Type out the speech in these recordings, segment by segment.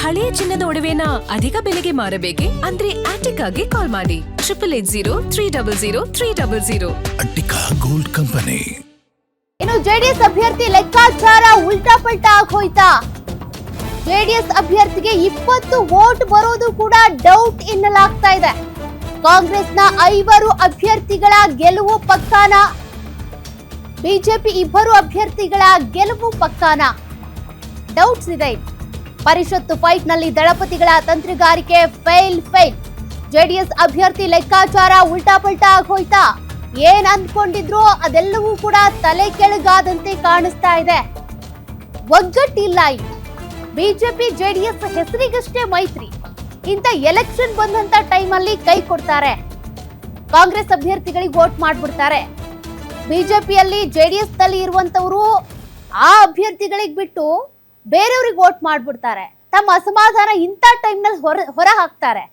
ಹಳೆಯ ಚಿನ್ನದ ಒಡವೆನ ಅಧಿಕ ಬೆಲೆಗೆ ಮಾರಬೇಕೆ? ಅಂದ್ರೆ ಆಟಿಕಾಗೆ ಕಾಲ್ ಮಾಡಿ 8880 ಅಟ್ಟಿಕಾ ಗೋಲ್ಡ್ ಕಂಪನಿ. ಇನ್ನು ಜೆಡಿಎಸ್ ಅಭ್ಯರ್ಥಿ ಲೆಕ್ಕಾಚಾರ ಉಲ್ಟಾ ಪಲ್ಟಾ ಆಗೋಯ್ತಾ? ಜೆಡಿಎಸ್ ಅಭ್ಯರ್ಥಿಗೆ 20 ವೋಟ್ ಬರೋದು ಕೂಡ ಡೌಟ್ ಎನ್ನಲಾಗ್ತಾ ಇದೆ. ಕಾಂಗ್ರೆಸ್ನ 5 ಅಭ್ಯರ್ಥಿಗಳ ಗೆಲುವು ಪಕ್ಕಾನ? ಬಿಜೆಪಿ 2 ಅಭ್ಯರ್ಥಿಗಳ ಗೆಲುವು ಪಕ್ಕಾನ? ಡೌಟ್ಸ್ ಇದೆ. ಪರಿಷತ್ತು ಫೈಟ್ ನಲ್ಲಿ ದಳಪತಿಗಳ ತಂತ್ರಗಾರಿಕೆ ಫೇಲ್. ಜೆಡಿಎಸ್ ಅಭ್ಯರ್ಥಿ ಲೆಕ್ಕಾಚಾರ ಉಲ್ಟಾ ಪಲ್ಟಾ ಆಗೋಯ್ತಾ? ಏನ್ ಅಂದ್ಕೊಂಡಿದ್ರು ಅದೆಲ್ಲವೂ ಕೂಡ ತಲೆ ಕೆಳಗಾದಂತೆ ಕಾಣಿಸ್ತಾ ಇದೆ. ಒಗ್ಗಟ್ಟಿಲ್ಲ. ಬಿಜೆಪಿ ಜೆಡಿಎಸ್ ಹೆಸರಿಗಷ್ಟೇ ಮೈತ್ರಿ. ಇಂಥ ಎಲೆಕ್ಷನ್ ಬಂದಂತ ಟೈಮಲ್ಲಿ ಕೈ ಕೊಡ್ತಾರೆ, ಕಾಂಗ್ರೆಸ್ ಅಭ್ಯರ್ಥಿಗಳಿಗೆ ವೋಟ್ ಮಾಡ್ಬಿಡ್ತಾರೆ. ಬಿಜೆಪಿಯಲ್ಲಿ ಜೆಡಿಎಸ್ ನಲ್ಲಿ ಇರುವಂತವರು ಆ ಅಭ್ಯರ್ಥಿಗಳಿಗೆ ಬಿಟ್ಟು ಬೇರೆಯವ್ರಿಗೆ ವೋಟ್ ಮಾಡ್ಬಿಡ್ತಾರೆ. ತಮ್ಮ ಅಸಮಾಧಾನ ಇಂಥ ಟೈಮ್ನಲ್ಲಿ ಹೊರ ಹಾಕ್ತಾರೆ.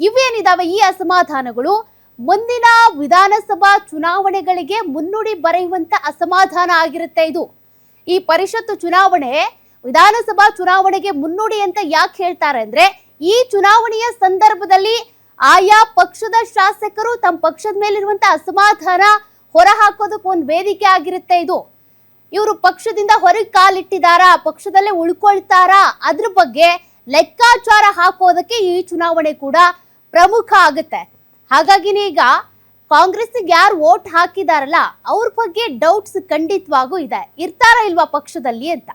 ಇವೇನಿದಾವೆ ಈ ಅಸಮಾಧಾನಗಳು ಮುಂದಿನ ವಿಧಾನಸಭಾ ಚುನಾವಣೆಗಳಿಗೆ ಮುನ್ನುಡಿ ಬರೆಯುವಂತ ಅಸಮಾಧಾನ ಆಗಿರುತ್ತೆ. ಇದು ಈ ಪರಿಷತ್ತು ಚುನಾವಣೆ ವಿಧಾನಸಭಾ ಚುನಾವಣೆಗೆ ಮುನ್ನುಡಿ ಅಂತ ಯಾಕೆ ಹೇಳ್ತಾರೆ ಅಂದ್ರೆ, ಈ ಚುನಾವಣೆಯ ಸಂದರ್ಭದಲ್ಲಿ ಆಯಾ ಪಕ್ಷದ ಶಾಸಕರು ತಮ್ಮ ಪಕ್ಷದ ಮೇಲಿರುವಂತ ಅಸಮಾಧಾನ ಹೊರ ಹಾಕೋದಕ್ಕೆ ಒಂದು ವೇದಿಕೆ ಆಗಿರುತ್ತೆ. ಇದು ಇವರು ಪಕ್ಷದಿಂದ ಹೊರಗೆ ಕಾಲಿಟ್ಟಿದಾರಾ, ಪಕ್ಷದಲ್ಲೇ ಉಳ್ಕೊಳ್ತಾರಾ, ಅದ್ರ ಬಗ್ಗೆ ಲೆಕ್ಕಾಚಾರ ಹಾಕೋದಕ್ಕೆ ಈ ಚುನಾವಣೆ ಕೂಡ ಪ್ರಮುಖ ಆಗುತ್ತೆ. ಹಾಗಾಗಿನೇ ಈಗ ಕಾಂಗ್ರೆಸ್ಗೆ ಯಾರು ವೋಟ್ ಹಾಕಿದಾರಲ್ಲ ಅವ್ರ ಬಗ್ಗೆ ಡೌಟ್ಸ್ ಖಂಡಿತವಾಗೂ ಇದೆ. ಇರ್ತಾರಾ ಇಲ್ವಾ ಪಕ್ಷದಲ್ಲಿ ಅಂತ.